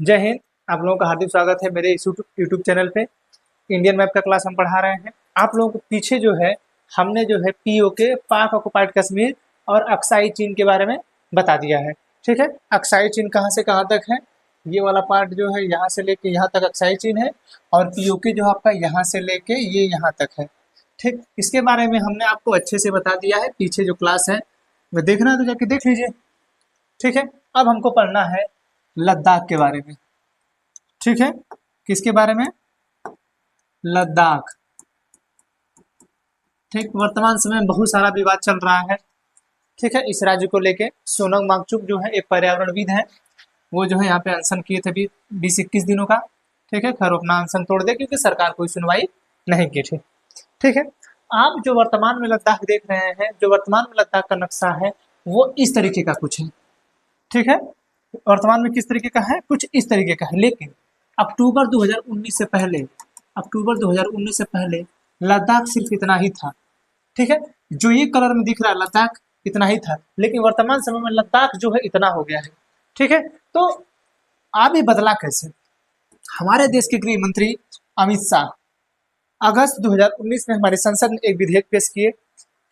जय हिंद। आप लोगों का हार्दिक स्वागत है मेरे इस यूट्यूब चैनल पे। इंडियन मैप का क्लास हम पढ़ा रहे हैं। आप लोगों को पीछे जो है हमने जो है पीओके पाक ऑक्युपाइड कश्मीर और अक्साई चीन के बारे में बता दिया है। ठीक है, अक्साई चीन कहाँ से कहाँ तक है, ये वाला पार्ट जो है यहाँ से लेके यहाँ तक अक्साई चीन है, और पीओके जो आपका यहाँ से लेके ये यहाँ तक है। ठीक, इसके बारे में हमने आपको अच्छे से बता दिया है। पीछे जो क्लास है वो देखना है तो जाके देख लीजिए। ठीक है, अब हमको पढ़ना है लद्दाख के बारे में। ठीक है, किसके बारे में? लद्दाख। ठीक, वर्तमान समय में बहुत सारा विवाद चल रहा है। ठीक है, इस राज्य को लेके सोनम वांगचुक जो है एक पर्यावरणविद है, वो जो है यहाँ पे अनशन किए थे 20-21 दिनों का। ठीक है, खैर अपना अनशन तोड़ दे क्योंकि सरकार कोई सुनवाई नहीं की थी। ठीक है, आप जो वर्तमान में लद्दाख देख रहे हैं, जो वर्तमान में लद्दाख का नक्शा है वो इस तरीके का कुछ है। ठीक है, वर्तमान में किस तरीके का है? कुछ इस तरीके का है। लेकिन अक्टूबर 2019 से पहले, अक्टूबर 2019 से पहले लद्दाख सिर्फ इतना ही था। ठीक है, जो ये कलर में दिख रहा है लद्दाख इतना ही था, लेकिन वर्तमान समय में लद्दाख जो है इतना हो गया है। ठीक है, तो आप ये बदला कैसे? हमारे देश के गृह मंत्री अमित शाह अगस्त 2019 में हमारी संसद में एक विधेयक पेश किए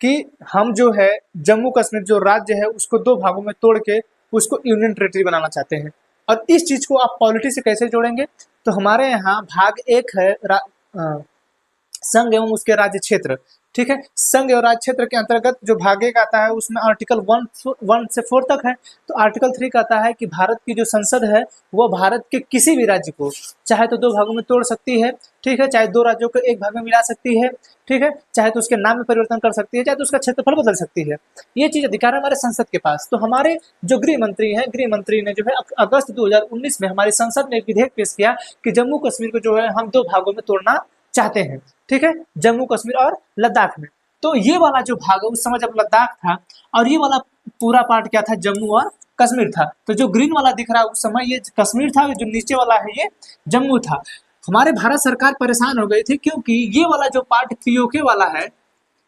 कि हम जो है जम्मू कश्मीर जो राज्य है उसको दो भागों में तोड़ के उसको यूनियन टेरिटरी बनाना चाहते हैं। और इस चीज को आप पॉलिटी से कैसे जोड़ेंगे? तो हमारे यहाँ भाग एक है संघ एवं उसके राज्य क्षेत्र। ठीक है, संघ एवं राज्य क्षेत्र के अंतर्गत जो भाग एक आता है उसमें आर्टिकल 1 से 4 तक है। तो आर्टिकल 3 कहता है कि भारत की जो संसद है वो भारत के किसी भी राज्य को चाहे तो दो भागों में तोड़ सकती है। ठीक है, चाहे दो राज्यों को एक भाग में मिला सकती है। ठीक है, चाहे तो उसके नाम में परिवर्तन कर सकती है, चाहे तो उसका क्षेत्रफल बदल सकती है। ये चीज अधिकार है हमारे संसद के पास। तो हमारे जो गृह मंत्री हैं, गृह मंत्री ने जो है अगस्त 2019 में हमारी संसद में एक विधेयक पेश किया कि जम्मू कश्मीर को जो है हम दो भागों में तोड़ना चाहते हैं। ठीक है, जम्मू कश्मीर और लद्दाख में। तो ये वाला जो भाग है उस समय जब लद्दाख था और ये वाला पूरा पार्ट क्या था? जम्मू और कश्मीर था। तो जो ग्रीन वाला दिख रहा है उस समय ये कश्मीर था, जो नीचे वाला है ये जम्मू था। हमारे भारत सरकार परेशान हो गई थी क्योंकि ये वाला जो पार्ट पीओके वाला है,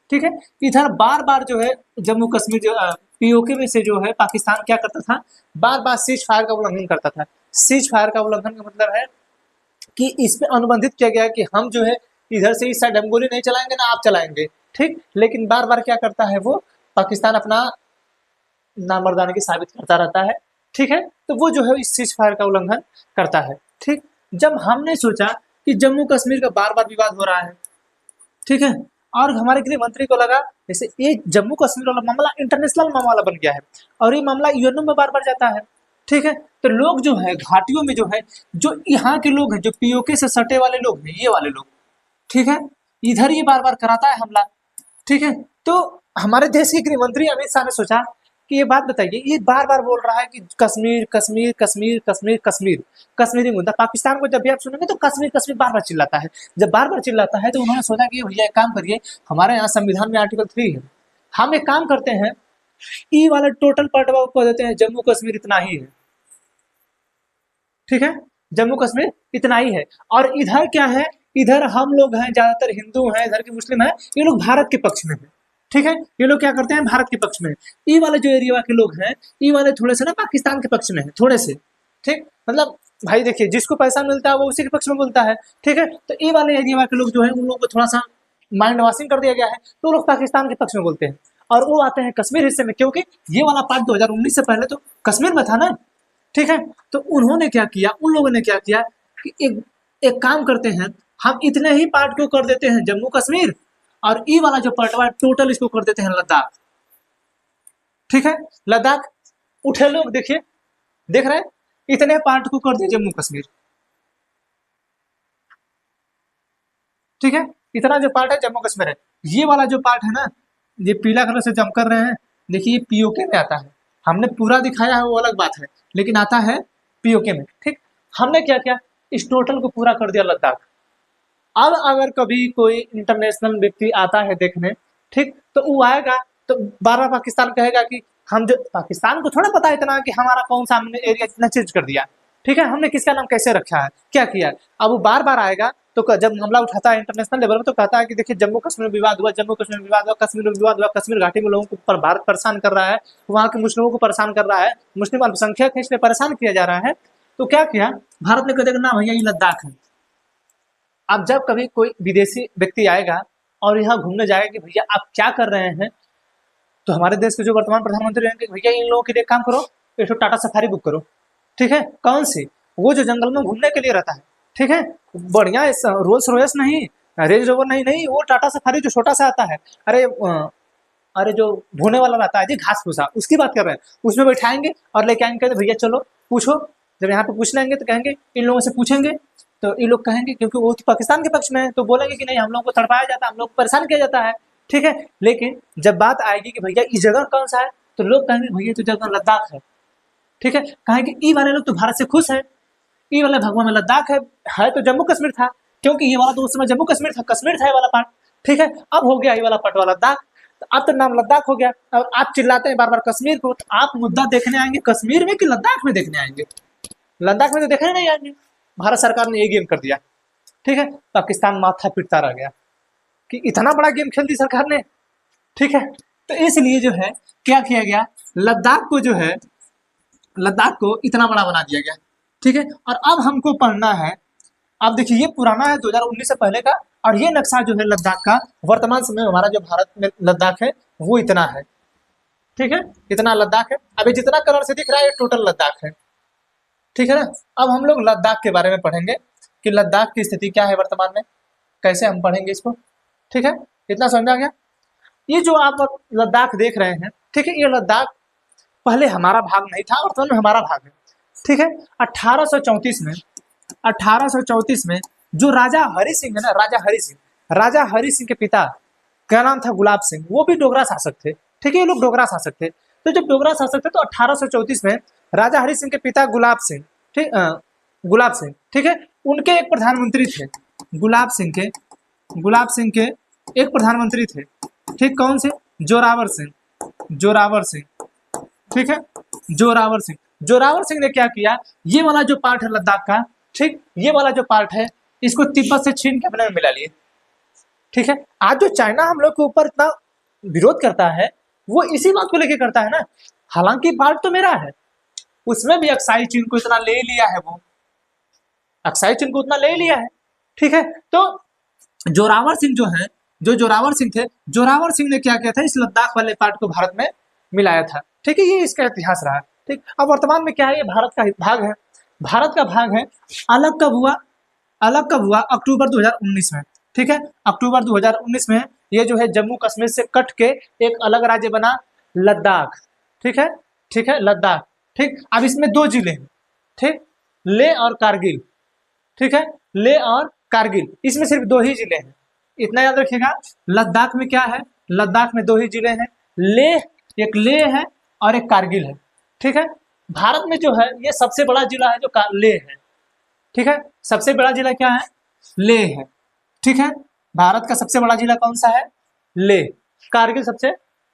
ठीक है, इधर बार बार जो है जम्मू कश्मीर जो पीओके में से जो है पाकिस्तान क्या करता था? बार बार सीज फायर का उल्लंघन करता था। सीज फायर का उल्लंघन का मतलब है कि इस पे अनुबंधित किया गया कि हम जो है इधर से इस साइड हम गोली नहीं चलाएंगे ना आप चलाएंगे। ठीक, लेकिन बार बार क्या करता है वो पाकिस्तान अपना नामर्दानगी साबित करता रहता है। ठीक है, तो वो जो है इस सीज फायर का उल्लंघन करता है। ठीक, जब हमने सोचा कि जम्मू कश्मीर का बार बार विवाद हो रहा है, ठीक है, और हमारे गृह मंत्री को लगा जैसे ये जम्मू कश्मीर वाला मामला इंटरनेशनल मामला बन गया है और ये मामला यूएनओ में बार बार जाता है। ठीक है, तो लोग जो है घाटियों में जो है जो यहाँ के लोग हैं, जो पीओके से सटे वाले लोग हैं, ये वाले लोग, ठीक है, इधर ये बार बार कराता है हमला। ठीक है, तो हमारे देश के गृह मंत्री अमित शाह ने सोचा कि ये बात बताइए, ये बार बार बोल रहा है कि कश्मीर कश्मीर कश्मीर कश्मीर कश्मीर कश्मीरी मुद्दा। पाकिस्तान को जब भी आप सुनेंगे तो कश्मीर कश्मीर बार बार चिल्लाता है। जब बार बार चिल्लाता है तो उन्होंने सोचा कि भैया एक काम करिए, हमारे यहाँ संविधान में आर्टिकल 3 है, हम एक काम करते हैं ई वाला टोटल पार्ट को देते हैं जम्मू कश्मीर इतना ही है। ठीक है, जम्मू कश्मीर इतना ही है। और इधर क्या है? इधर हम लोग हैं, ज्यादातर हिंदू हैं, इधर के मुस्लिम हैं, ये लोग भारत के पक्ष में है। ठीक है, ये लोग क्या करते हैं? भारत के पक्ष में। ये वाले जो एरिया के लोग हैं, ये वाले थोड़े से ना पाकिस्तान के पक्ष में है, थोड़े से। ठीक, मतलब भाई देखिए जिसको पैसा मिलता है वो उसी के पक्ष में बोलता है। ठीक है, तो ये वाले एरिया के लोग जो है उन लोगों को थोड़ा सा माइंड वॉशिंग कर दिया गया है, तो लोग पाकिस्तान के पक्ष में बोलते हैं और वो आते हैं कश्मीर हिस्से में, क्योंकि ये वाला पार्ट 2019 से पहले तो कश्मीर में था ना। ठीक है, तो उन्होंने क्या किया, उन लोगों ने क्या किया कि एक काम करते हैं, हम इतने ही पार्ट को कर देते हैं जम्मू कश्मीर और ई वाला जो पार्ट टोटल इसको कर देते हैं लद्दाख। ठीक है, लद्दाख उठे लोग देखिए, देख रहे हैं, इतने पार्ट को कर दिए जम्मू कश्मीर। ठीक है, इतना जो पार्ट है जम्मू कश्मीर है। ये वाला जो पार्ट है ना, ये पीला कलर से जम कर रहे हैं, देखिए पीओके में आता है। हमने पूरा दिखाया है वो अलग बात है, लेकिन आता है पीओके में। ठीक, हमने क्या किया, इस टोटल को पूरा कर दिया लद्दाख। अब अगर कभी कोई इंटरनेशनल व्यक्ति आता है देखने, ठीक, तो वो आएगा तो बारह पाकिस्तान कहेगा कि हम जो पाकिस्तान को थोड़ा पता है इतना कि हमारा कौन सा हमने एरिया इतना चेंज कर दिया। ठीक है, हमने किसका नाम कैसे रखा है, क्या किया। अब वो बार बार आएगा तो जब मामला उठाता है इंटरनेशनल लेवल में तो कहता है कि देखिए जम्मू कश्मीर में विवाद हुआ, जम्मू कश्मीर में विवाद हुआ, कश्मीर में विवाद हुआ, कश्मीर घाटी में लोगों को भारत परेशान कर रहा है, वहाँ के मुस्लिमों को परेशान कर रहा है, मुस्लिम अल्पसंख्यक है इसलिए परेशान किया जा रहा है। तो क्या किया भारत ने, कह देगा ना भैया ये लद्दाख है। अब जब कभी कोई विदेशी व्यक्ति आएगा और यहाँ घूमने जाएगा कि भैया आप क्या कर रहे हैं, तो हमारे देश के जो वर्तमान प्रधानमंत्री रहेंगे, भैया इन लोगों के लिए काम करो, एक तो टाटा सफारी बुक करो, ठीक है। कौन सी? वो जो जंगल में घूमने के लिए रहता है, ठीक है, बढ़िया रोल्स रॉयस नहीं, रेंज रोवर नहीं, नहीं वो टाटा सफारी जो छोटा सा आता है, अरे जो ढोने वाला रहता है जी, घास भूसा, उसकी बात कर रहे हैं, उसमें बैठाएंगे और लेके आएंगे, कहते भैया चलो पूछो। जब यहाँ पे पूछ लेंगे तो कहेंगे इन लोगों से पूछेंगे, तो इन लोग कहेंगे, क्योंकि वो तो पाकिस्तान के पक्ष में है, तो बोलेंगे कि नहीं हम लोग को तड़पाया जाता है, हम लोग को परेशान किया जाता है, ठीक है। लेकिन जब बात आएगी कि भैया इस जगह कौन सा है, तो लोग कहेंगे भैया तो जगह लद्दाख है, ठीक है। कहेंगे ई वाले लोग तो भारत से खुश है, ई वाला भगवान में लद्दाख है तो जम्मू कश्मीर था, क्योंकि ये वाला तो उस समय जम्मू कश्मीर था, कश्मीर था ये वाला पार्ट, ठीक है। अब हो गया ये वाला पार्ट वाला लद्दाख, तो अब तो नाम लद्दाख हो गया। और आप चिल्लाते हैं बार बार कश्मीर को, तो आप मुद्दा देखने आएंगे कश्मीर में कि लद्दाख में देखने आएंगे? लद्दाख में तो देखने नहीं आएंगे। भारत सरकार ने ये गेम कर दिया, ठीक है। पाकिस्तान माथा पिटता रह गया कि इतना बड़ा गेम खेल दी सरकार ने, ठीक है। तो इसलिए जो है क्या किया गया, लद्दाख को जो है, लद्दाख को इतना बड़ा बना दिया गया, ठीक है। और अब हमको पढ़ना है, अब देखिए ये पुराना है 2019 से पहले का, और ये नक्शा जो है लद्दाख का, वर्तमान समय में हमारा जो भारत में लद्दाख है वो इतना है, ठीक है, इतना लद्दाख है। अभी जितना कलर से दिख रहा है ये टोटल लद्दाख है, ठीक है ना। अब हम लोग लद्दाख के बारे में पढ़ेंगे कि लद्दाख की स्थिति क्या है वर्तमान में, कैसे हम पढ़ेंगे इसको, ठीक है। इतना समझा गया। ये जो आप लद्दाख देख रहे हैं, ठीक है, ये लद्दाख पहले हमारा भाग नहीं था, वर्तमान में हमारा भाग है, ठीक है। 1834 में जो राजा हरि सिंह है ना, राजा हरि सिंह के पिता का नाम था गुलाब सिंह, वो भी डोगरा शासक थे, ठीक है, ये लोग डोगरा शासक थे। तो जब डोगरा शासक थे तो 1834 में राजा हरि सिंह के पिता गुलाब सिंह, ठीक है, उनके एक प्रधानमंत्री थे, गुलाब सिंह के एक प्रधानमंत्री थे, ठीक, कौन से? जोरावर सिंह, ठीक है, जोरावर सिंह ने क्या किया, ये वाला जो पार्ट है लद्दाख का, ठीक, ये वाला जो पार्ट है इसको तिब्बत से छीन के अपने में मिला लिए, ठीक है। आज जो चाइना हम लोग के ऊपर इतना विरोध करता है वो इसी बात को लेके करता है ना, हालांकि पार्ट तो मेरा है, उसमें भी अक्साई चीन को इतना ले लिया है, वो अक्साई चीन को उतना ले लिया है, ठीक है। तो जोरावर सिंह जो है, जो जोरावर सिंह थे, जोरावर सिंह ने क्या किया था, इस लद्दाख वाले पार्ट को भारत में मिलाया था, ठीक है, ये इसका इतिहास रहा, ठीक। अब वर्तमान में क्या है, ये भारत का भाग है, भारत का भाग है। अलग कब हुआ? अक्टूबर 2019 में, ठीक है, अक्टूबर 2019 में ये जो है जम्मू कश्मीर से कट के एक अलग राज्य बना लद्दाख, ठीक है, लद्दाख, ठीक। अब इसमें 2 जिले हैं, ठीक, लेह और कारगिल, ठीक है, लेह और कारगिल, इसमें सिर्फ 2 ही जिले हैं, इतना याद रखिएगा। लद्दाख में क्या है, लद्दाख में 2 ही जिले हैं, एक लेह है और एक कारगिल है, ठीक है। भारत में जो है ये सबसे बड़ा जिला है जो लेह है, ठीक है, सबसे बड़ा जिला क्या है, लेह है, ठीक है। भारत का सबसे बड़ा जिला कौन सा है, लेह। कारगिल सबसे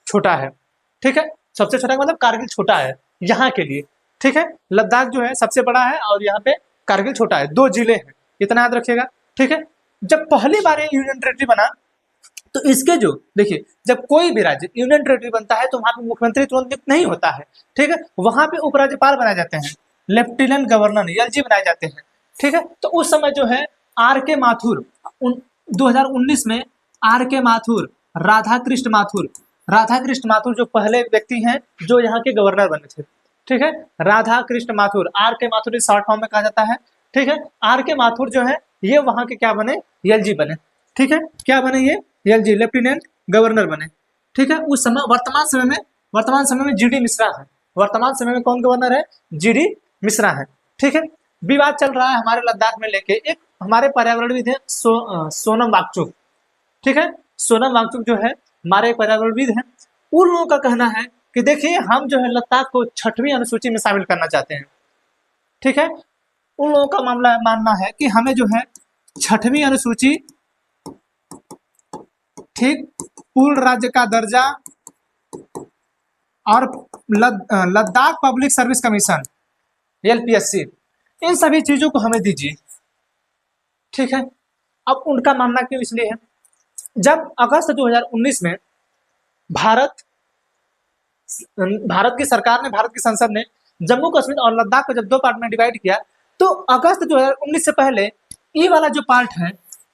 छोटा है, ठीक है, सबसे छोटा मतलब कारगिल छोटा है यहाँ के लिए, ठीक है। लद्दाख जो है सबसे बड़ा है और यहाँ पे कारगिल छोटा है, 2 जिले हैं, इतना याद रखिएगा, ठीक है। जब पहली बार यूनियन टेरिटरी बना तो इसके जो देखिए, जब कोई भी राज्य यूनियन टेरिटरी बनता है तो वहां पे मुख्यमंत्री तुरंत नियुक्त नहीं होता है, ठीक है, वहां पे उपराज्यपाल बनाए जाते हैं, लेफ्टिनेंट गवर्नर एलजी बनाए जाते हैं, ठीक है। तो उस समय जो है आर के माथुर 2019 में राधा कृष्ण माथुर जो पहले व्यक्ति हैं जो यहाँ के गवर्नर बने थे, ठीक है, राधा कृष्ण माथुर, आर के माथुर इस शॉर्ट फॉर्म में कहा जाता है, ठीक है। आर के माथुर जो है ये वहां के क्या बने, एलजी बने, ठीक है, क्या बने ये, एलजी लेफ्टिनेंट गवर्नर बने, ठीक है। उस समय वर्तमान समय में जीडी मिश्रा है, वर्तमान समय में कौन गवर्नर है, जीडी मिश्रा है, ठीक है। विवाद चल रहा है हमारे लद्दाख में लेके, एक हमारे पर्यावरणविद है सोनम वांगचुक, ठीक है, सोनम वांगचुक जो है हमारे पर्यावरणविद हैं, उन लोगों का कहना है कि देखिए हम जो है लद्दाख को 6वीं अनुसूची में शामिल करना चाहते हैं, ठीक है। उन लोगों का मानना है कि हमें जो है 6वीं अनुसूची, ठीक, पूर्ण राज्य का दर्जा और Ladakh public service commission LPSC, इन सभी चीजों को हमें दीजिए, ठीक है। अब उनका मानना क्यों इसलिए है, जब अगस्त 2019 में भारत की सरकार ने, भारत की संसद ने जम्मू कश्मीर और लद्दाख को जब 2 पार्ट में डिवाइड किया, तो अगस्त 2019 से पहले ये वाला जो पार्ट है,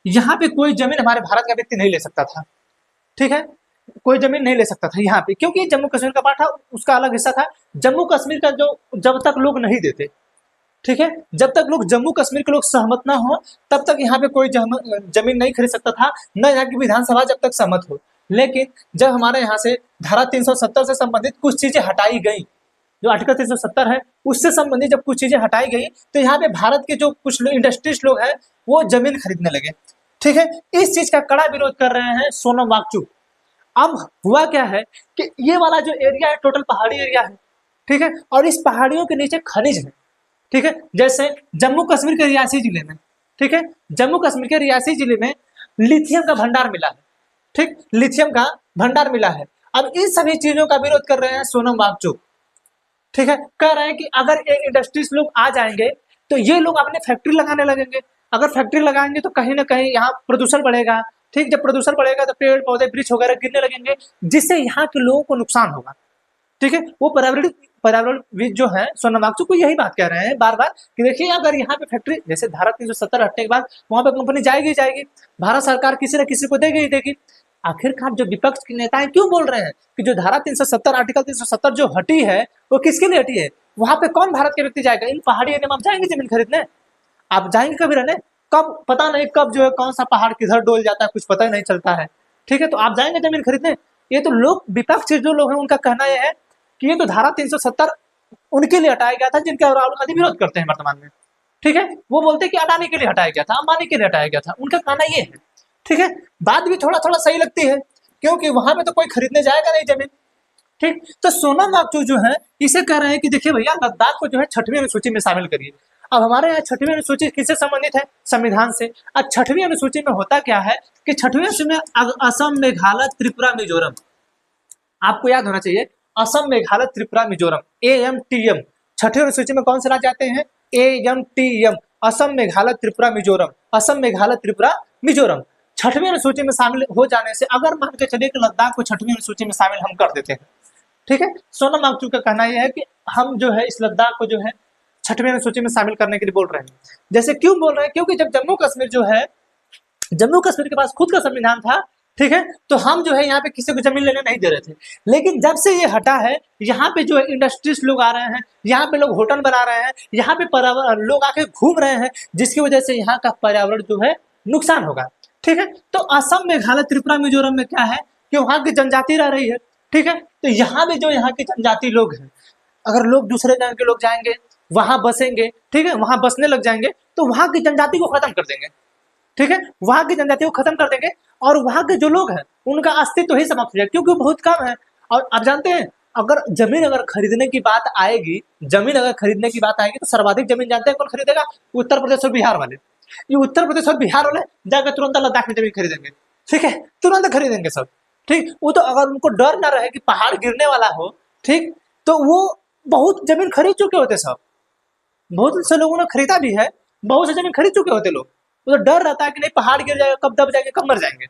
यहाँ पे कोई जमीन हमारे भारत का व्यक्ति नहीं ले सकता था। ठीक है, कोई जमीन नहीं ले सकता था यहाँ पे, क्योंकि जम्मू कश्मीर का पार्ट था, उसका अलग हिस्सा था। जम्मू कश्मीर का जो जब तक लोग नहीं देते, ठीक है, जब तक लोग जम्मू कश्मीर के लोग सहमत ना हो तब तक यहाँ पे कोई जमीन नहीं खरीद सकता था, न यहाँ की विधानसभा जब तक सहमत हो। लेकिन जब हमारे यहाँ से धारा 370 से संबंधित कुछ चीजें हटाई गई, जो आर्टिकल 370 है उससे संबंधित जब कुछ चीजें हटाई गई, तो यहाँ पे भारत के जो कुछ इंडस्ट्रीज लोग हैं वो जमीन खरीदने लगे। ठीक है, इस चीज का कड़ा विरोध कर रहे हैं सोनम वांगचुक। अब हुआ क्या है कि ये वाला जो एरिया है टोटल पहाड़ी एरिया है, ठीक है, और इस पहाड़ियों के नीचे खनिज है। ठीक है, जैसे जम्मू कश्मीर के रियासी जिले में, ठीक है, जम्मू कश्मीर के रियासी जिले में लिथियम का भंडार मिला है। ठीक, लिथियम का भंडार मिला है। अब इन सभी चीजों का विरोध कर रहे हैं सोनम वांगचुक। ठीक है, कह रहे हैं कि अगर ये इंडस्ट्रीज लोग आ जाएंगे तो ये लोग अपने फैक्ट्री लगाने लगेंगे। अगर फैक्ट्री लगाएंगे तो कहीं ना कहीं यहाँ प्रदूषण बढ़ेगा। ठीक, जब प्रदूषण बढ़ेगा तो पेड़ पौधे वृक्ष वगैरह गिरने लगेंगे, जिससे यहाँ के लोगों को नुकसान होगा। ठीक है, वो पर्यावरणविद जो है सोनम वांगचुक को यही बात कह रहे हैं बार बार कि देखिए अगर यहाँ पे फैक्ट्री, जैसे धारा 370 हटने के बाद वहां पे कंपनी जाएगी जाएगी, भारत सरकार किसी न किसी को देगी ही देगी। आखिरकार जो विपक्ष के नेता है क्यों बोल रहे हैं कि जो धारा 370 आर्टिकल 370 जो हटी है वो किसके लिए हटी है? वहां पे कौन भारत के व्यक्ति जाएगा? इन पहाड़ी एरिया में आप जाएंगे जमीन खरीदने? आप जाएंगे कभी रहने? कब पता नहीं कब जो है कौन सा पहाड़ किधर डोल जाता है, कुछ पता ही नहीं चलता है। ठीक है, तो आप जाएंगे जमीन खरीदने? ये तो लोग, विपक्ष जो लोग हैं उनका कहना यह है कि ये तो धारा 370 उनके लिए हटाया गया था जिनका राहुल गांधी विरोध करते हैं वर्तमान में। ठीक है, वो बोलते हैं कि अडानी के लिए हटाया गया था, अंबानी के लिए हटाया गया था, उनका कहना ये है। ठीक है, बात भी थोड़ा थोड़ा सही लगती है क्योंकि वहां पे तो कोई खरीदने जाएगा नहीं जमीन। ठीक, तो सोनम वांगचुक जो है इसे कह रहे हैं कि देखिए भैया लद्दाख को जो है 6वीं अनुसूची में शामिल करिए। अब हमारे यहाँ 6वीं अनुसूची किससे संबंधित है? संविधान से। अब 6वीं अनुसूची में होता क्या है कि 6वीं अनुसूची में असम, मेघालय, त्रिपुरा, मिजोरम, आपको याद होना चाहिए, असम, मेघालय, त्रिपुरा, मिजोरम, AMTM। 6वीं अनुसूची में कौन से राज्य आते हैं? AMTM, असम, मेघालय, त्रिपुरा, मिजोरम, असम, मेघालय, त्रिपुरा, मिजोरम। 6वीं अनुसूची में शामिल हो जाने से अगर मान के चलिए कि लद्दाख को 6वीं अनुसूची में शामिल हम कर देते हैं, ठीक है, सोनम वांगचुक का कहना यह है कि हम जो है इस लद्दाख को जो है 6वीं अनुसूची में शामिल करने के लिए बोल रहे हैं। जैसे क्यों बोल रहे हैं? क्योंकि जब जम्मू कश्मीर जो है, जम्मू कश्मीर के पास खुद का संविधान था, ठीक है, तो हम जो है यहाँ पे किसी को जमीन लेने नहीं दे रहे थे। लेकिन जब से ये हटा है, यहाँ पे जो है इंडस्ट्रीज लोग आ रहे हैं, यहाँ पे लोग होटल बना रहे हैं, यहाँ पे लोग आके घूम रहे हैं, जिसकी वजह से यहाँ का पर्यावरण जो है नुकसान होगा। ठीक है, तो असम, मेघालय, त्रिपुरा, मिजोरम में क्या है कि वहाँ की जनजाति रह रही है। ठीक है, तो यहाँ पे जो यहाँ के जनजाति लोग हैं, अगर लोग दूसरे जगह के लोग जाएंगे वहां बसेंगे, ठीक है, वहां बसने लग जाएंगे तो वहां की जनजाति को खत्म कर देंगे। ठीक है, वहां की जनजाति को खत्म कर देंगे और वहां के जो लोग हैं उनका अस्तित्व ही समाप्त हो जाएगा क्योंकि बहुत कम है। और आप जानते हैं अगर जमीन अगर खरीदने की बात आएगी, जमीन अगर खरीदने की बात आएगी तो सर्वाधिक जमीन जानते हैं कौन खरीदेगा? उत्तर प्रदेश और बिहार वाले। ये उत्तर प्रदेश और बिहार वाले जाकर तुरंत लद्दाख में जमीन खरीदेंगे। ठीक है, तुरंत खरीदेंगे सब। ठीक, वो तो अगर उनको डर ना रहे कि पहाड़ गिरने वाला हो, ठीक, तो वो बहुत जमीन खरीद चुके होते सब। बहुत से लोगों ने खरीदा भी है, बहुत से जमीन खरीद चुके होते लोग। तो डर रहता है कि नहीं पहाड़ गिर जाएगा, कब दब जाएंगे, कब मर जाएंगे।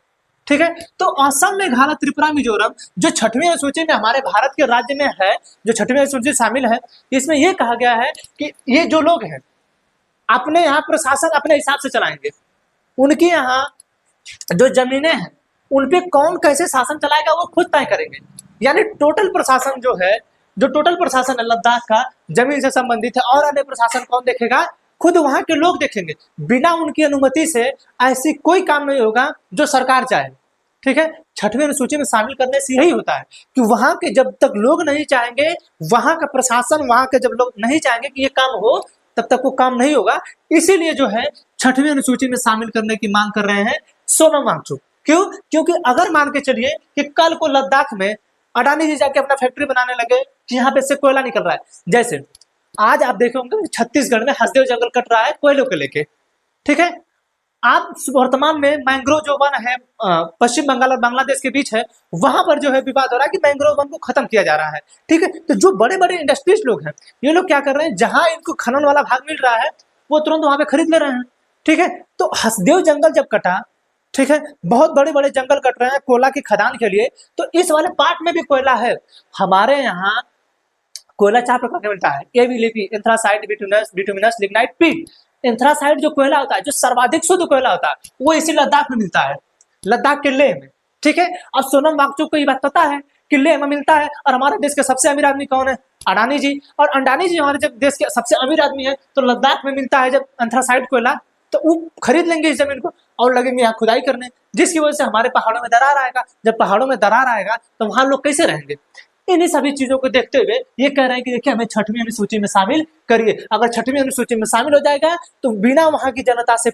ठीक है, तो असम, मेघालय, त्रिपुरा, मिजोरम जो 6वीं अनुसूची में हमारे भारत के राज्य में है, जो 6वीं अनुसूची शामिल है, इसमें यह कहा गया है कि ये जो लोग हैं अपने यहाँ प्रशासन अपने हिसाब से चलाएंगे। उनके यहाँ जो जमीनें हैं उन पे कौन कैसे शासन चलाएगा वो खुद तय करेंगे। यानी टोटल प्रशासन जो है, जो टोटल प्रशासन है लद्दाख का जमीन से संबंधित है, और अन्य प्रशासन कौन देखेगा? खुद वहां के लोग देखेंगे। बिना उनकी अनुमति से ऐसी कोई काम नहीं होगा जो सरकार चाहे। ठीक है, 6वीं अनुसूची में शामिल करने से यही होता है कि वहां के जब तक लोग नहीं चाहेंगे, वहां का प्रशासन, वहां के जब लोग नहीं चाहेंगे कि ये काम हो, तब तक वो काम नहीं होगा। इसीलिए जो है 6वीं अनुसूची में शामिल करने की मांग कर रहे हैं सोनम वांगचुक। क्यों? क्योंकि अगर मान के चलिए कि कल को लद्दाख में अडानी जी जाके अपना फैक्ट्री बनाने लगे कि यहाँ पे से कोयला निकल रहा है, जैसे आज आप देखे होंगे छत्तीसगढ़ में हसदेव जंगल कट रहा है कोयलों को लेके। ठीक है, आप वर्तमान में मैंग्रोव जो वन है पश्चिम बंगाल और बांग्लादेश के बीच है, वहां पर जो है विवाद हो रहा है कि मैंग्रोव वन को खत्म किया जा रहा है। ठीक है, तो जो बड़े बड़े इंडस्ट्रीज लोग हैं, ये लोग क्या कर रहे हैं, जहां इनको खनन वाला भाग मिल रहा है वो तुरंत वहां पे खरीद ले रहे हैं। ठीक है, तो हसदेव जंगल जब कटा, ठीक है, बहुत बड़े बड़े जंगल कट रहे हैं कोयला की खदान के लिए, तो इस वाले पार्ट में भी कोयला है। हमारे यहाँ कोयला 4 प्रकार का मिलता है, एबीलीफी, एंथ्रासाइट, बिटुमिनस, लिग्नाइट, पीट। एंथ्रासाइट जो कोयला होता है, जो सर्वाधिक शुद्ध कोयला होता है, वो इसी लद्दाख में मिलता है, लद्दाख के लेह में। ठीक है, अब सोनम वांगचुक को ये बात पता है कि लेह में मिलता है, और हमारे देश के सबसे अमीर आदमी कौन है? अडानी जी। और अडानी जी हमारे जब देश के सबसे अमीर आदमी है, तो लद्दाख में मिलता है जब एंथ्रासाइट कोयला, तो वो खरीद लेंगे इस जमीन को और लगेंगे यहाँ खुदाई करने, जिसकी वजह से हमारे पहाड़ों में दरार आएगा। जब पहाड़ों में दरार आएगा तो वहां लोग कैसे रहेंगे? इन्हीं सभी चीजों को देखते हुए ये कह रहे हैं कि देखिए हमें 6वीं अनुसूची में शामिल करिए। अगर 6वीं अनुसूची में शामिल हो जाएगा तो बिना वहां की जनता से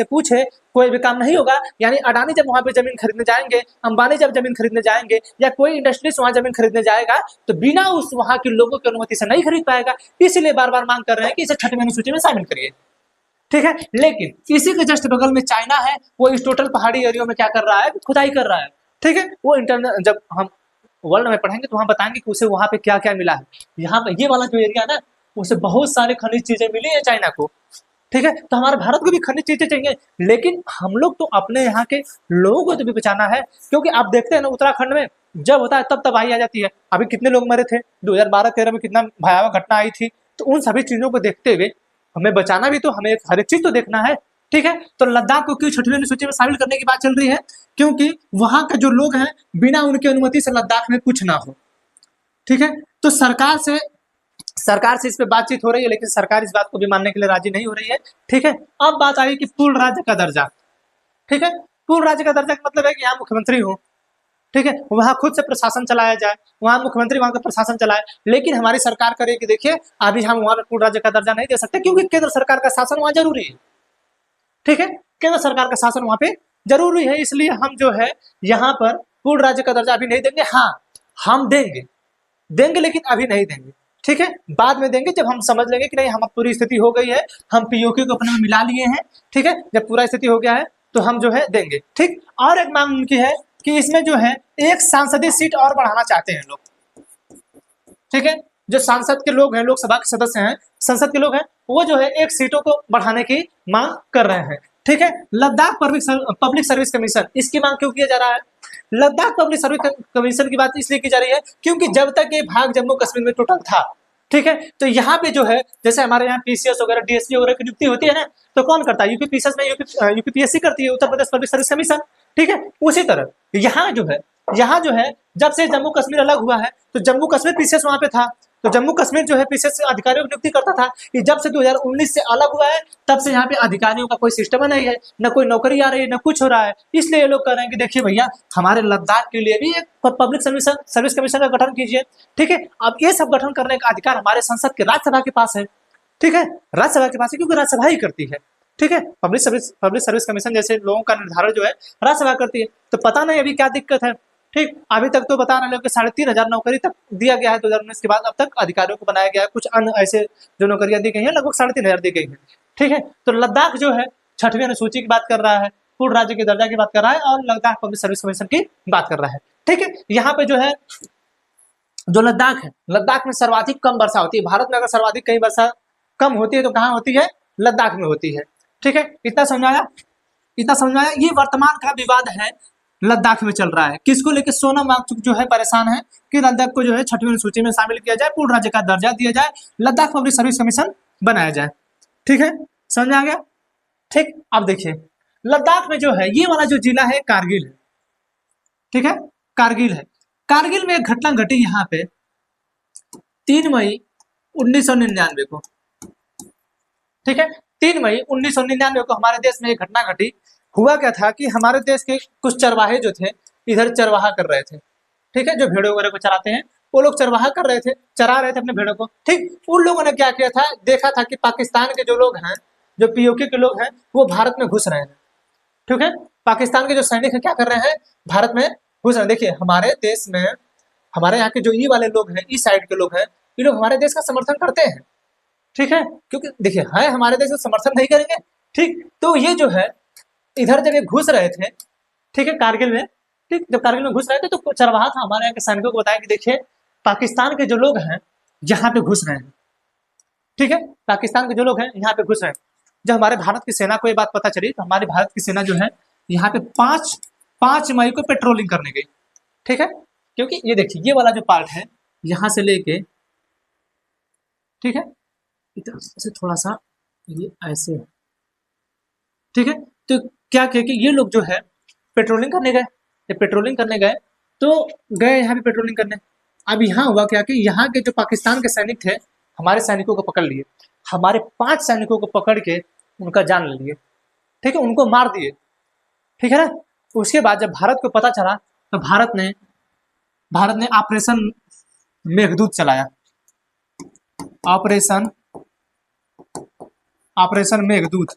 पूछे कोई भी काम नहीं होगा। यानी अडानी जब वहां पे जमीन खरीदने जाएंगे, अंबानी जब जमीन खरीदने जाएंगे, या कोई इंडस्ट्रीज वहां जमीन खरीदने जाएगा, तो बिना उस वहां के लोगों की अनुमति से नहीं खरीद पाएगा। इसलिए बार बार मांग कर रहे हैं कि इसे 6वीं अनुसूची में शामिल करिए। ठीक है, लेकिन इसी के जस्ट बगल में चाइना है, वो इस टोटल पहाड़ी एरिया में क्या कर रहा है? खुदाई कर रहा है। ठीक है, वो इंटरनल जब हम वर्ल्ड में पढ़ेंगे तो वहां बताएंगे कि उसे वहां पे क्या क्या मिला है। यहाँ पे ये वाला जो एरिया है ना, उसे बहुत सारे खनिज चीजें मिली है चाइना को। ठीक है, तो हमारे भारत को भी खनिज चीजें चाहिए, लेकिन हम लोग तो अपने यहाँ के लोगों को तो भी बचाना है। क्योंकि आप देखते हैं ना, उत्तराखंड में जब होता है तब तबाही आ जाती है। अभी कितने लोग मरे थे 2012-13 में, कितना भयावह घटना आई थी। तो उन सभी चीजों को देखते हुए हमें बचाना भी, तो हमें हर एक चीज तो देखना है। ठीक है, तो लद्दाख को क्यों 6वीं अनुसूची में शामिल करने की बात चल रही है? क्योंकि वहां के जो लोग हैं, बिना उनकी अनुमति से लद्दाख में कुछ ना हो। ठीक है, तो सरकार से इस पे बातचीत हो रही है, लेकिन सरकार इस बात को भी मानने के लिए राजी नहीं हो रही है। ठीक है, अब बात आई कि पूर्ण राज्य का दर्जा। ठीक है, पूर्ण राज्य का दर्जा का मतलब है कि यहाँ मुख्यमंत्री हो। ठीक है, वहां खुद से प्रशासन चलाया जाए, वहां मुख्यमंत्री वहां का प्रशासन चलाए। लेकिन हमारी सरकार करे कि देखिए अभी हम वहां पर पूर्ण राज्य का दर्जा नहीं दे सकते, क्योंकि केंद्र सरकार का शासन वहां जरूरी है। ठीक है, केंद्र सरकार का शासन वहां पे जरूरी है, इसलिए हम जो है यहाँ पर पूर्ण राज्य का दर्जा अभी नहीं देंगे। हाँ, हम देंगे लेकिन अभी नहीं देंगे। ठीक है, बाद में देंगे जब हम समझ लेंगे कि नहीं, हम पूरी स्थिति हो गई है, हम पीओके को अपने में मिला लिए हैं। ठीक है, जब पूरा स्थिति हो गया है तो हम जो है देंगे। ठीक, और एक मांग उनकी है कि इसमें जो है एक सांसदीय सीट और बढ़ाना चाहते हैं लोग। ठीक है, जो सांसद के लोग हैं, लोकसभा के सदस्य हैं, संसद के लोग हैं, वो जो है एक सीटों को बढ़ाने की मांग कर रहे हैं। ठीक है, लद्दाख पब्लिक सर्विस कमीशन, इसकी मांग क्यों किया जा रहा है? लद्दाख पब्लिक सर्विस कमीशन की बात इसलिए की जा रही है क्योंकि जब तक ये भाग जम्मू कश्मीर में टोटल था, ठीक है, तो यहाँ पे जो है जैसे हमारे यहाँ पीसीएस वगैरह, डीएसपी वगैरह की नियुक्ति होती है ना, तो कौन करता है? यूपीपीएसएस में यूपीपीएससी करती है, Uttar Pradesh public service commission. ठीक है, उसी तरह यहाँ जो है जब से जम्मू कश्मीर अलग हुआ है, तो जम्मू कश्मीर पीसीएस वहां पे था, तो जम्मू कश्मीर जो है पीसीएस अधिकारियों की नियुक्ति करता था। कि जब से 2019 से अलग हुआ है, तब से यहाँ पे अधिकारियों का कोई सिस्टम नहीं है, न कोई नौकरी आ रही है, न कुछ हो रहा है। इसलिए ये लोग कह रहे हैं कि देखिए भैया, हमारे लद्दाख के लिए भी एक पब्लिक सर्विस कमीशन का गठन कीजिए। ठीक है, अब ये सब गठन करने का अधिकार हमारे संसद के राज्यसभा के पास है। ठीक है, राज्यसभा के पास है, क्योंकि राज्यसभा ही करती है। ठीक है, पब्लिक सर्विस कमीशन जैसे लोगों का निर्धारण जो है राज्यसभा करती है। तो पता नहीं अभी क्या दिक्कत है। ठीक, अभी तक तो बता रहे लोग कि 3,500 नौकरी तक दिया गया है 2019 के बाद, अब तक अधिकारियों को बनाया गया है। कुछ अन्य ऐसे जो नौकरियां दी गई हैं, लगभग 3,500 दी गई है। ठीक है, तो लद्दाख जो है 6वीं अनुसूची की बात कर रहा है, पूर्ण राज्य के दर्जा की बात कर रहा है, और लद्दाख पब्लिक सर्विस कमीशन की बात कर रहा है। ठीक है, यहाँ पे जो है जो लद्दाख है, लद्दाख में सर्वाधिक कम वर्षा होती है। भारत में अगर सर्वाधिक कहीं वर्षा कम होती है तो कहाँ होती है? लद्दाख में होती है। ठीक है, इतना समझाया। ये वर्तमान का विवाद है, लद्दाख में चल रहा है। किसको लेकर? सोनम वांगचुक जो है परेशान है कि लद्दाख को जो है 6वीं अनुसूची में शामिल किया जाए, पूर्ण राज्य का दर्जा दिया जाए, लद्दाख पब्लिक सर्विस कमीशन बनाया जाए। ठीक है, समझ आ गया? ठीक, अब देखिए लद्दाख में जो है ये वाला जो जिला है कारगिल है। ठीक है, कारगिल है। कारगिल में एक घटना घटी यहाँ पे 3 मई 1999 को। ठीक है, 3 मई 1999 को हमारे देश में एक घटना घटी। हुआ क्या था कि हमारे देश के कुछ चरवाहे जो थे, इधर चरवाहा कर रहे थे। ठीक है, जो भेड़ों वगैरह को चराते हैं, वो लोग चरवाहा कर रहे थे, चरा रहे थे अपने भेड़ों को। ठीक, उन लोगों ने क्या किया था, देखा था कि पाकिस्तान के जो लोग हैं, जो पीओके के लोग हैं, वो भारत में घुस रहे हैं। ठीक है, पाकिस्तान के जो सैनिक हैं क्या कर रहे हैं? भारत में घुस रहे हैं। देखिए हमारे देश में, हमारे यहाँ के जो ई वाले लोग हैं, इस साइड के लोग हैं, ये लोग हमारे देश का समर्थन करते हैं। ठीक है, क्योंकि देखिए है हमारे देश का समर्थन नहीं करेंगे। ठीक, तो ये जो है इधर जगह घुस रहे थे। ठीक है, कारगिल में। ठीक, जब कारगिल में घुस रहे थे तो चरवाहा था, हमारे यहाँ के सैनिकों को बताया कि देखिए पाकिस्तान के जो लोग हैं यहाँ पे घुस रहे हैं। ठीक है, पाकिस्तान के जो लोग हैं यहाँ पे घुस रहे हैं। जब हमारे भारत की सेना को ये बात पता चली, तो हमारी भारत की सेना जो है यहाँ पे 5 मई को पेट्रोलिंग करने गई। ठीक है, क्योंकि ये देखिए ये वाला जो पार्ट है, यहाँ से लेके, ठीक है, इधर से थोड़ा सा ये ऐसे है, ठीक है। तो क्या किया कि ये लोग जो है पेट्रोलिंग करने गए, जब पेट्रोलिंग करने गए तो गए यहाँ पे पेट्रोलिंग करने। अब यहाँ हुआ क्या कि यहाँ के जो पाकिस्तान के सैनिक थे हमारे सैनिकों को पकड़ लिए, हमारे 5 सैनिकों को पकड़ के उनका जान ले लिए, ठीक है, उनको मार दिए, ठीक है ना। उसके बाद जब भारत को पता चला तो भारत ने ऑपरेशन मेघदूत चलाया, ऑपरेशन मेघदूत,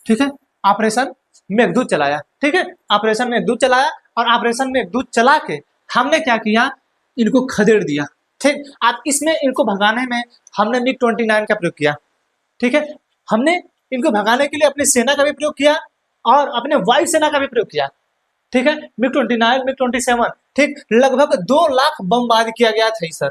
ठीक है, ऑपरेशन मेघदूत चलाया, ठीक है, ऑपरेशन मेघदूत चलाया। और ऑपरेशन मेघदूत चला के हमने क्या किया, इनको खदेड़ दिया, ठीक। अब इसमें इनको भगाने में हमने मिग 29 का प्रयोग किया, ठीक है, हमने इनको भगाने के लिए अपनी सेना का भी प्रयोग किया और अपने वायु सेना का भी प्रयोग किया, ठीक है, मिग 29, मिग 27, ठीक, लगभग 2 लाख बमबारी किया गया था सर,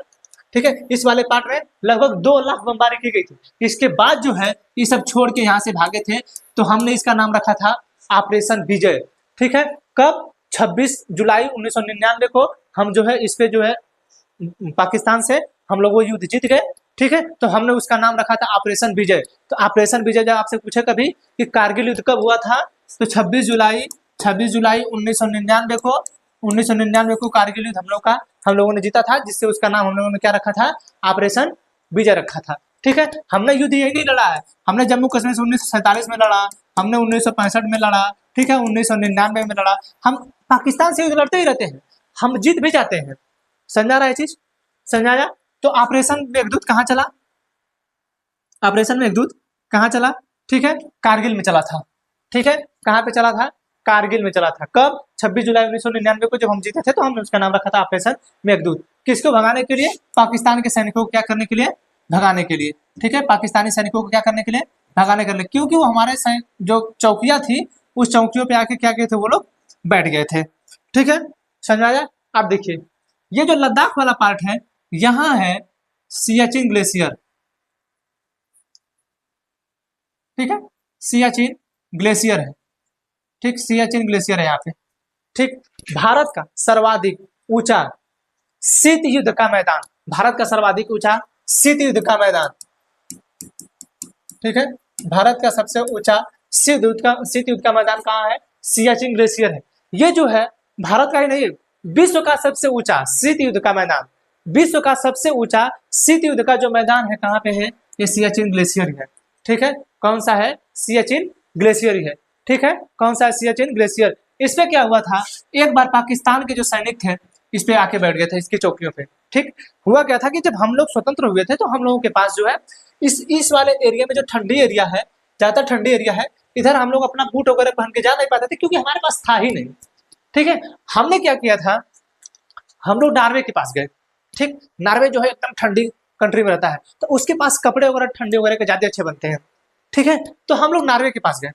ठीक है, इस वाले पार्ट में लगभग 2 लाख बमबारी की गई थी। इसके बाद जो है ये सब छोड़ के यहाँ से भागे थे, तो हमने इसका नाम रखा था ऑपरेशन विजय, ठीक है। कब? 26 जुलाई 1999 को हम जो है इस पे जो है पाकिस्तान से हम लोग वो युद्ध जीत गए, ठीक है, तो हमने उसका नाम रखा था ऑपरेशन विजय। तो ऑपरेशन विजय जब आपसे पूछे कभी कि कारगिल युद्ध कब हुआ था, तो 26 जुलाई 1999 को कारगिल युद्ध हम लोगों ने जीता था, जिससे उसका नाम हम लोगों ने क्या रखा था, ऑपरेशन विजय रखा था, ठीक है। हमने युद्ध यही नहीं लड़ा है, हमने जम्मू कश्मीर से 1947 में लड़ा, हमने 1965 में लड़ा, ठीक है, 1999 में लड़ा, हम पाकिस्तान से युद्ध लड़ते ही रहते हैं, हम जीत भी जाते हैं, समझा रहा है चीज, समझाया। तो ऑपरेशन मेघदूत कहाँ चला, ऑपरेशन मेघदूत कहाँ चला, ठीक है, कारगिल में चला था, ठीक है, कहाँ पे चला था, कारगिल में चला था। कब? 26 जुलाई 1999 को जब हम जीते थे तो हमने उसका नाम रखा था ऑपरेशन मेघदूत। किसको भगाने के लिए? पाकिस्तान के सैनिकों को क्या करने के लिए? भगाने के लिए, ठीक है, पाकिस्तानी सैनिकों को क्या करने के लिए? भगाने के लिए, क्योंकि वो हमारे जो चौकियां थी उस चौकियों पे आके क्या किए थे, वो लोग बैठ गए थे, ठीक है, समझाया। आप देखिए ये जो लद्दाख वाला पार्ट है, यहाँ है सियाचिन ग्लेशियर, ठीक है, सियाचिन ग्लेशियर है, ठीक, सियाचिन ग्लेशियर है यहाँ पे, ठीक। भारत का सर्वाधिक ऊंचा शीत युद्ध का मैदान, भारत का सर्वाधिक ऊंचा शीत युद्ध का मैदान, ठीक है, भारत का सबसे ऊंचा शीत युद्ध का मैदान कहाँ है? सियाचिन ग्लेशियर है। ये जो है भारत का ही नहीं, विश्व का सबसे ऊंचा शीत युद्ध का मैदान, विश्व का सबसे ऊंचा शीत युद्ध का जो मैदान है कहाँ पे है? ये सियाचिन ग्लेशियर है, ठीक है, कौन सा है? सियाचिन ग्लेशियर है, ठीक है, कौन सा है? सियाचिन ग्लेशियर। इस पे क्या हुआ था, एक बार पाकिस्तान के जो सैनिक थे इस पे आके बैठ गए थे, इसकी चौकियों पे, ठीक। हुआ क्या था कि जब हम लोग स्वतंत्र हुए थे तो हम लोगों के पास जो है इस वाले एरिया में जो ठंडी एरिया है, ज्यादा ठंडी एरिया है, इधर हम लोग अपना बूट वगैरह पहन के जा नहीं पाते थे क्योंकि हमारे पास था ही नहीं, ठीक है। हमने क्या किया था, हम लोग नॉर्वे के पास गए, ठीक, नॉर्वे जो है एकदम ठंडी कंट्री में रहता है, तो उसके पास कपड़े वगैरह ठंडे वगैरह के ज्यादा अच्छे बनते हैं, ठीक है, तो हम लोग नॉर्वे के पास गए,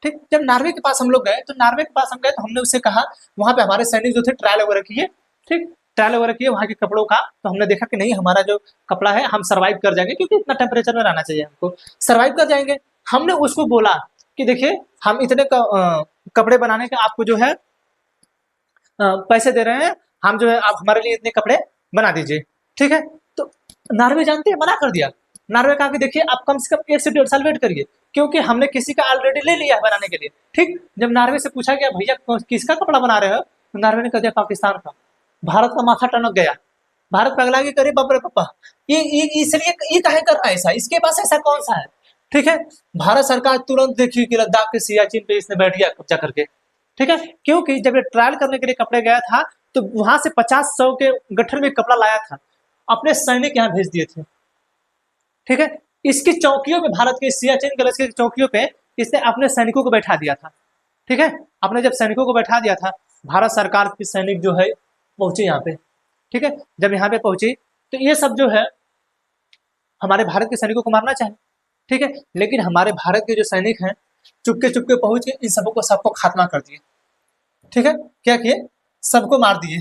ठीक। जब नॉर्वे के पास हम लोग गए तो नॉर्वे के पास हम गए तो हमने उससे कहा, वहां पे हमारे सैनिक जो थे ट्रायल वगैरह किए, ठीक, ट्रायल वगैरह किए वहाँ के कपड़ों का, तो हमने देखा कि नहीं हमारा जो कपड़ा है हम सर्वाइव कर जाएंगे, क्योंकि इतना टेम्परेचर में रहना चाहिए, हमको सर्वाइव कर जाएंगे। हमने उसको बोला कि देखिए हम इतने कपड़े बनाने का आपको जो है पैसे दे रहे हैं, हम जो है आप हमारे लिए इतने कपड़े बना दीजिए, ठीक है। तो नॉर्वे जानते हैं, मना कर दिया। नॉर्वे कहा कि देखिए आप कम से कम 1 से 1.5 साल वेट करिए, क्योंकि हमने किसी का ऑलरेडी ले लिया है बनाने के लिए, ठीक। जब नॉर्वे से पूछा गया भैया किसका कपड़ा बना रहे हो, तो नॉर्वे ने कह दिया पाकिस्तान का। भारत का माथा टनक गया, भारत पगला के करे बाप रे पापा, ये इसलिए ये काहे कर रहा है ऐसा, इसके पास ऐसा कौन सा है, ठीक है। भारत सरकार तुरंत देखी कि लद्दाख के सियाचिन पे इसने बैठ गया कब्जा करके, ठीक है, क्योंकि जब ये ट्रायल करने के लिए कपड़े गया था तो वहां से 50-100 के गठर में कपड़ा लाया था, अपने सैनिक यहाँ भेज दिए थे, ठीक है। इसकी चौकियों पे, भारत के सियाचिन ग्लेशियर की चौकियों पे इसने अपने सैनिकों को बैठा दिया था, ठीक है। अपने जब सैनिकों को बैठा दिया था, भारत सरकार की सैनिक जो है पहुंचे यहाँ पे, ठीक है। जब यहाँ पे पहुंची तो ये सब जो है हमारे भारत के सैनिकों को मारना चाहे, ठीक है, लेकिन हमारे भारत के जो सैनिक हैं चुपके चुपके पहुंच के इन सबको खात्मा कर दिए, ठीक है। क्या किए? सबको मार दिए,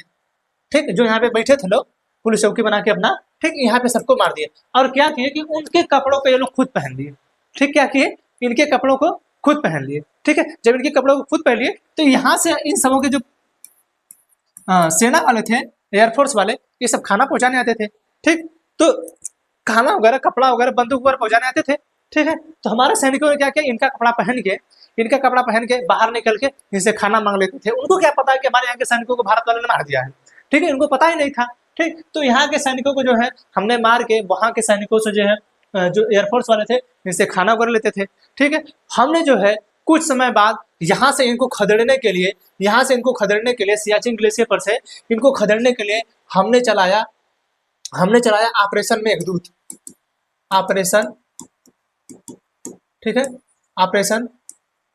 ठीक। जो यहाँ पे बैठे थे लोग पुलिस चौकी बना के अपना, ठीक, यहाँ पे सबको मार दिए। और क्या किए कि उनके कपड़ों को ये लोग खुद पहन लिए, ठीक। क्या किए? इनके कपड़ों को खुद पहन लिए, ठीक है। जब इनके कपड़ों को खुद पहन लिए तो यहाँ से इन सबों के जो सेना वाले थे एयरफोर्स वाले ये सब खाना पहुंचाने आते थे, ठीक। तो खाना वगैरह, कपड़ा वगैरह, बंदूक वगैरह पहुंचाने आते थे, ठीक है। तो हमारे सैनिकों ने क्या किया, इनका कपड़ा पहन के बाहर निकल के इनसे खाना मांग लेते थे। उनको क्या पता है कि हमारे यहाँ के सैनिकों को भारत वालों ने मार दिया है, ठीक है, इनको पता ही नहीं था, ठीक। तो यहाँ के सैनिकों को जो है हमने मार के वहाँ के सैनिकों से जो है जो एयरफोर्स वाले थे इनसे खाना वगैरह लेते थे, ठीक है। हमने जो है कुछ समय बाद यहाँ से इनको खदेड़ने के लिए सियाचिन ग्लेशियर पर से इनको खदेड़ने के लिए हमने चलाया ऑपरेशन मेघदूत, ऑपरेशन, ठीक है, ऑपरेशन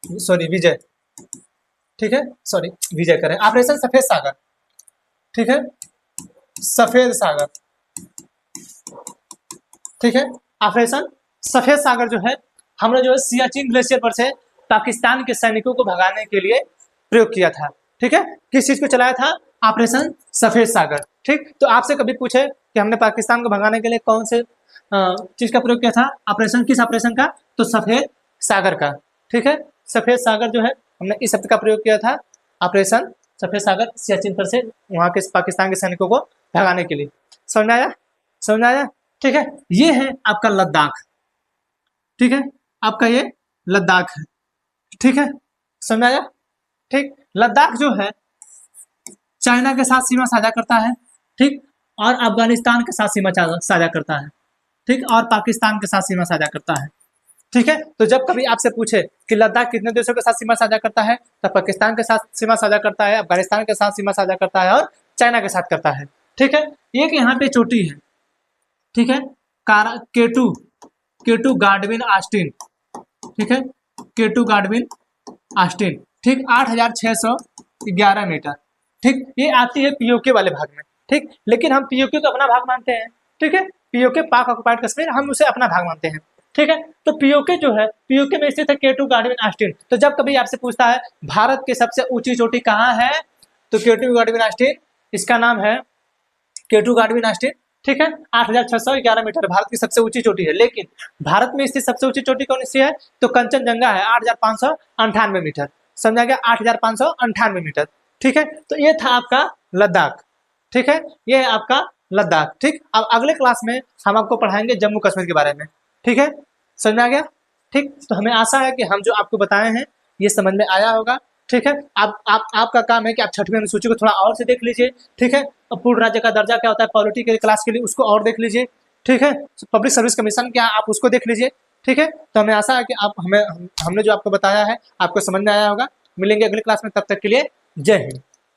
विजय, ठीक है, विजय करें, ऑपरेशन सफेद सागर, ठीक है, सफेद सागर, ठीक है। ऑपरेशन सफेद सागर जो है हमने जो है सियाचिन ग्लेशियर पर से पाकिस्तान के सैनिकों को भगाने के लिए प्रयोग किया था, ठीक है। किस चीज को चलाया था, ऑपरेशन सफेद सागर, ठीक। तो आपसे कभी पूछे कि हमने पाकिस्तान को भगाने के लिए कौन से चीज का प्रयोग किया था, ऑपरेशन, किस ऑपरेशन का, तो सफेद सागर का, ठीक है। सफेद सागर जो है हमने इस शब्द का प्रयोग किया था, ऑपरेशन सफेद सागर, सियाचिन पर से वहां के पाकिस्तान के सैनिकों को भगाने के लिए। समझ में आया, ठीक है। ये है आपका लद्दाख, ठीक है, आपका ये लद्दाख है, ठीक है, समझ में आया, ठीक। लद्दाख जो है चाइना के साथ सीमा साझा करता है, ठीक, और अफगानिस्तान के साथ सीमा साझा करता है, ठीक, और पाकिस्तान के साथ सीमा साझा करता है, ठीक है। तो जब कभी आपसे पूछे कि लद्दाख कितने देशों के साथ सीमा साझा करता है, तो पाकिस्तान के साथ सीमा साझा करता है, अफगानिस्तान के साथ सीमा साझा करता है और चाइना के साथ करता है, ठीक है। एक यहाँ पे चोटी है, ठीक है, केटू गाडविन आस्टिन, ठीक है, केटू गाडविन आस्टिन, ठीक, 8611 मीटर, ठीक। ये आती है पीओके वाले भाग में, ठीक, लेकिन हम पीओके को अपना भाग मानते हैं, ठीक है। पीओके पाक ऑक्युपाइड कश्मीर, हम उसे अपना भाग मानते हैं, ठीक है। तो पीओके जो है, पीओके में स्थित है केटू गाडविन आस्टिन। तो जब कभी आपसे पूछता है भारत की सबसे ऊंची चोटी कहाँ है, तो केटू गाडविन आस्टिन, इसका नाम है केटू गाडविन आस्टिन, ठीक है। 8611 मीटर भारत की सबसे ऊंची चोटी है। लेकिन भारत में स्थित सबसे ऊंची चोटी कौन सी है, तो कंचनजंगा है, 8598 मीटर, समझा गया, 8598 मीटर, ठीक है। तो ये था आपका लद्दाख, ठीक है, ये है आपका लद्दाख, ठीक। अब अगले क्लास में हम आपको पढ़ाएंगे जम्मू कश्मीर के बारे में, ठीक है, समझ में आ गया, ठीक। तो हमें आशा है कि हम जो आपको बताए हैं ये समझ में आया होगा, ठीक है। आपका काम है कि आप 6वीं अनुसूची को थोड़ा और से देख लीजिए, ठीक है। पूर्ण राज्य का दर्जा क्या होता है पॉलिटी के क्लास के लिए, उसको और देख लीजिए, ठीक है। पब्लिक सर्विस कमीशन क्या, आप उसको देख लीजिए, ठीक है। तो हमें आशा है कि आप हमने जो आपको बताया है आपको समझ में आया होगा। मिलेंगे अगली क्लास में, तब तक के लिए जय हिंद।